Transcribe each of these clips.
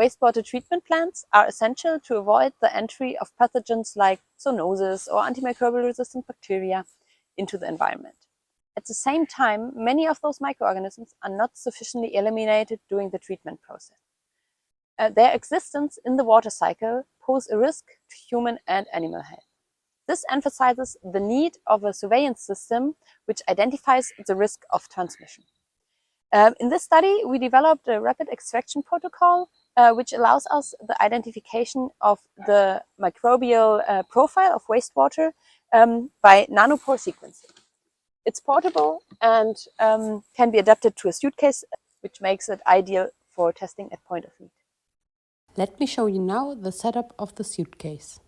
wastewater treatment plants are essential to avoid the entry of pathogens like zoonosis or antimicrobial resistant bacteria into the environment. At the same time, many of those microorganisms are not sufficiently eliminated during the treatment process. Their existence in the water cycle pose a risk to human and animal health. This emphasizes the need of a surveillance system which identifies the risk of transmission. In this study, we developed a rapid extraction protocol which allows us the identification of the microbial profile of wastewater by nanopore sequencing. It's portable and can be adapted to a suitcase, which makes it ideal for testing at point of need. Let me show you now the setup of the suitcase.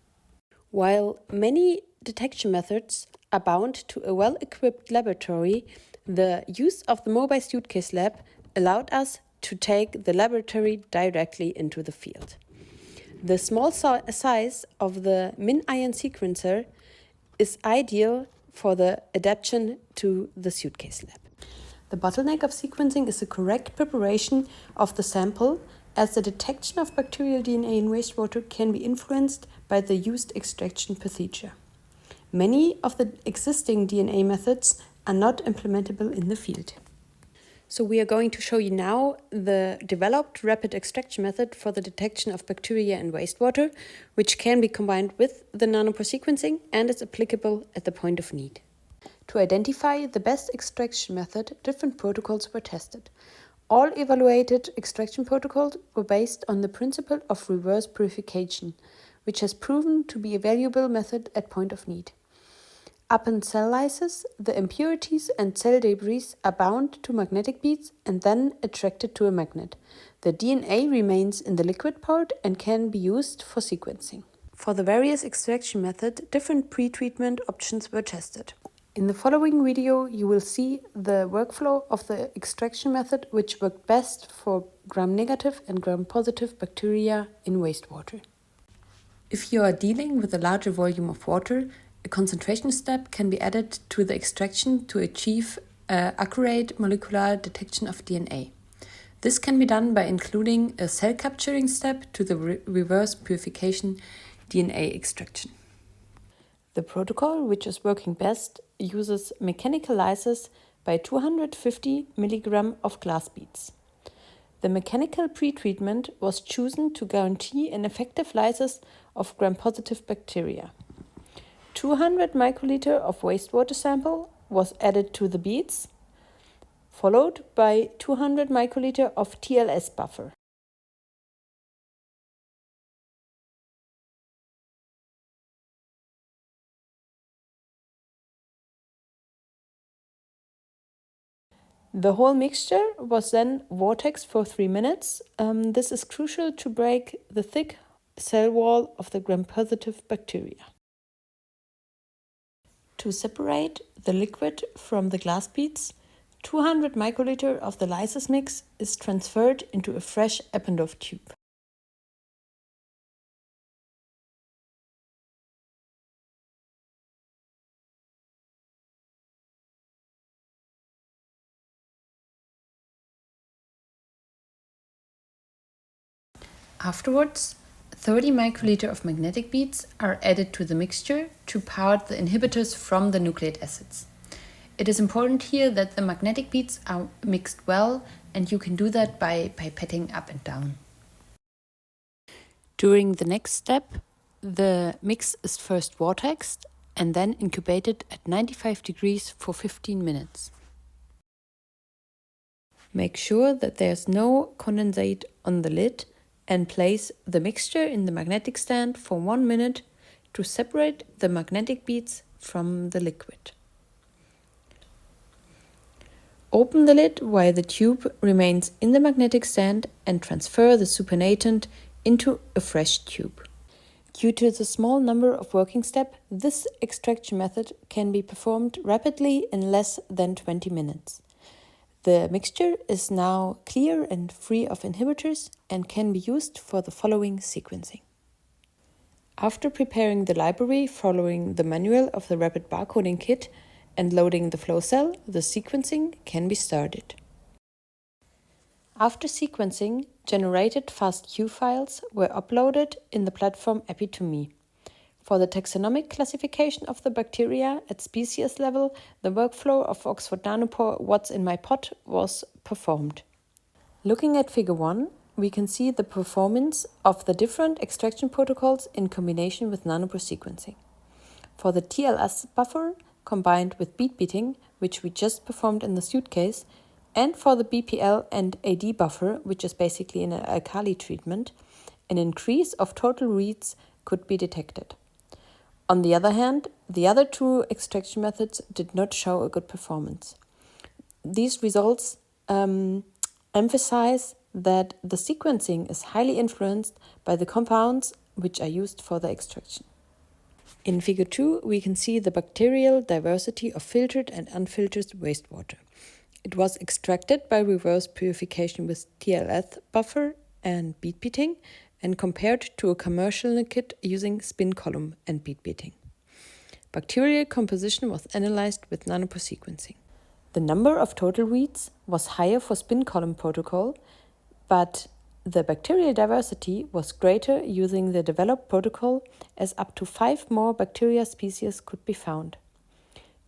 While many detection methods are bound to a well-equipped laboratory, the use of the mobile suitcase lab allowed us to take the laboratory directly into the field. The small size of the MinION sequencer is ideal for the adaptation to the suitcase lab. The bottleneck of sequencing is the correct preparation of the sample, as the detection of bacterial DNA in wastewater can be influenced by the used extraction procedure. Many of the existing DNA methods are not implementable in the field. So we are going to show you now the developed rapid extraction method for the detection of bacteria in wastewater, which can be combined with the nanopore sequencing and is applicable at the point of need. To identify the best extraction method, different protocols were tested. All evaluated extraction protocols were based on the principle of reverse purification, which has proven to be a valuable method at point of need. Upon cell lysis, the impurities and cell debris are bound to magnetic beads and then attracted to a magnet. The DNA remains in the liquid part and can be used for sequencing. For the various extraction methods, different pre-treatment options were tested. In the following video, you will see the workflow of the extraction method, which worked best for gram-negative and gram-positive bacteria in wastewater. If you are dealing with a larger volume of water, a concentration step can be added to the extraction to achieve accurate molecular detection of DNA. This can be done by including a cell capturing step to the reverse purification DNA extraction. The protocol, which is working best, uses mechanical lysis by 250 mg of glass beads. The mechanical pretreatment was chosen to guarantee an effective lysis of gram-positive bacteria. 200 microliter of wastewater sample was added to the beads, followed by 200 microliter of TLS buffer. The whole mixture was then vortexed for 3 minutes. This is crucial to break the thick cell wall of the gram-positive bacteria. To separate the liquid from the glass beads, 200 microliter of the lysis mix is transferred into a fresh Eppendorf tube. Afterwards, 30 microliter of magnetic beads are added to the mixture to part the inhibitors from the nucleic acids. It is important here that the magnetic beads are mixed well, and you can do that by pipetting up and down. During the next step, the mix is first vortexed and then incubated at 95 degrees for 15 minutes. Make sure that there's no condensate on the lid and place the mixture in the magnetic stand for 1 minute to separate the magnetic beads from the liquid. Open the lid while the tube remains in the magnetic stand and transfer the supernatant into a fresh tube. Due to the small number of working steps, this extraction method can be performed rapidly in less than 20 minutes. The mixture is now clear and free of inhibitors and can be used for the following sequencing. After preparing the library following the manual of the rapid barcoding kit and loading the flow cell, the sequencing can be started. After sequencing, generated FASTQ files were uploaded in the platform Epi2Me. For the taxonomic classification of the bacteria at species level, the workflow of Oxford Nanopore What's in My Pot was performed. Looking at Figure 1, we can see the performance of the different extraction protocols in combination with nanopore sequencing. For the TLS buffer, combined with bead beating, which we just performed in the suitcase, and for the BPL and AD buffer, which is basically an alkali treatment, an increase of total reads could be detected. On the other hand, the other two extraction methods did not show a good performance. These results emphasize that the sequencing is highly influenced by the compounds which are used for the extraction. In Figure 2, we can see the bacterial diversity of filtered and unfiltered wastewater. It was extracted by reverse purification with TLS buffer and bead beating and compared to a commercial kit using spin column and bead beating. Bacterial composition was analyzed with nanopore sequencing. The number of total reads was higher for spin column protocol, but the bacterial diversity was greater using the developed protocol, as up to 5 more bacteria species could be found.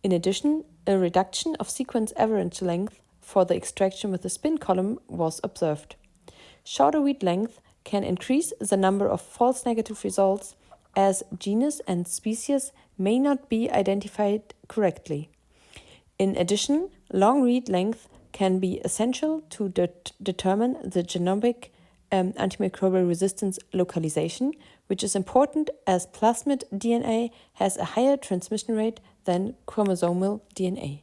In addition, a reduction of sequence average length for the extraction with the spin column was observed. Shorter read length can increase the number of false negative results, as genus and species may not be identified correctly. In addition, long read length can be essential to determine the genomic antimicrobial resistance localization, which is important as plasmid DNA has a higher transmission rate than chromosomal DNA.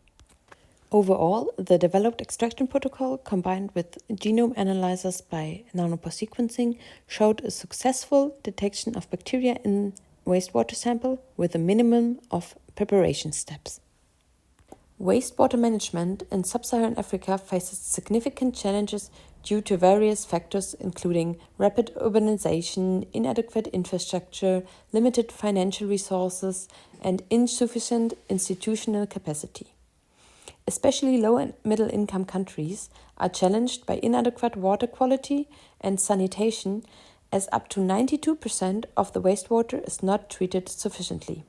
Overall, the developed extraction protocol combined with genome analyzers by nanopore sequencing showed a successful detection of bacteria in wastewater sample with a minimum of preparation steps. Wastewater management in sub-Saharan Africa faces significant challenges due to various factors including rapid urbanization, inadequate infrastructure, limited financial resources, and insufficient institutional capacity. Especially low and middle income countries are challenged by inadequate water quality and sanitation, as up to 92% of the wastewater is not treated sufficiently.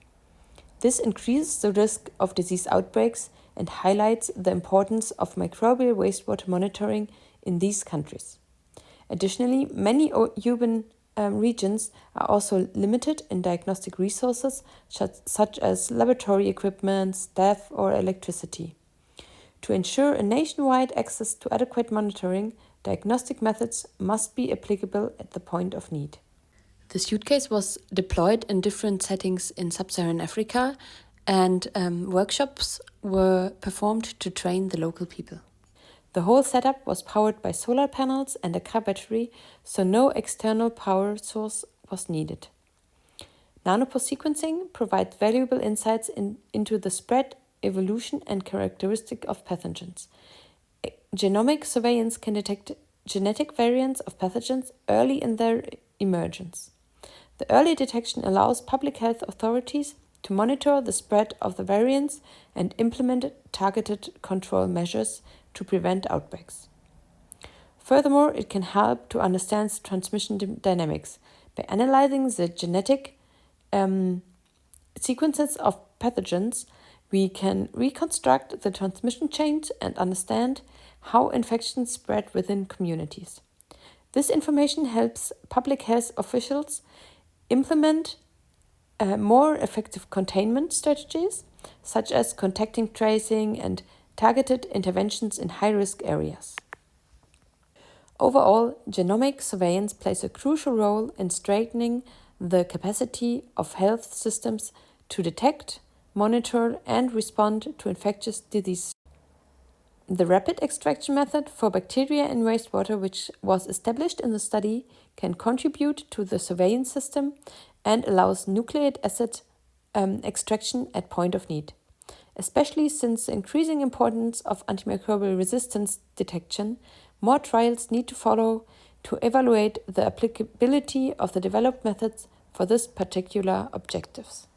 This increases the risk of disease outbreaks and highlights the importance of microbial wastewater monitoring in these countries. Additionally, many urban regions are also limited in diagnostic resources such as laboratory equipment, staff, or electricity. To ensure a nationwide access to adequate monitoring, diagnostic methods must be applicable at the point of need. The suitcase was deployed in different settings in sub-Saharan Africa, and workshops were performed to train the local people. The whole setup was powered by solar panels and a car battery, so no external power source was needed. Nanopore sequencing provides valuable insights into the spread, evolution, and characteristic of pathogens. Genomic surveillance can detect genetic variants of pathogens early in their emergence. The early detection allows public health authorities to monitor the spread of the variants and implement targeted control measures to prevent outbreaks. Furthermore, it can help to understand transmission dynamics. By analyzing the genetic sequences of pathogens, we can reconstruct the transmission chains and understand how infections spread within communities. This information helps public health officials implement more effective containment strategies, such as contacting tracing and targeted interventions in high-risk areas. Overall, genomic surveillance plays a crucial role in strengthening the capacity of health systems to detect, monitor, and respond to infectious diseases. The rapid extraction method for bacteria in wastewater, which was established in the study, can contribute to the surveillance system and allows nucleic acid extraction at point of need. Especially since the increasing importance of antimicrobial resistance detection, more trials need to follow to evaluate the applicability of the developed methods for this particular objectives.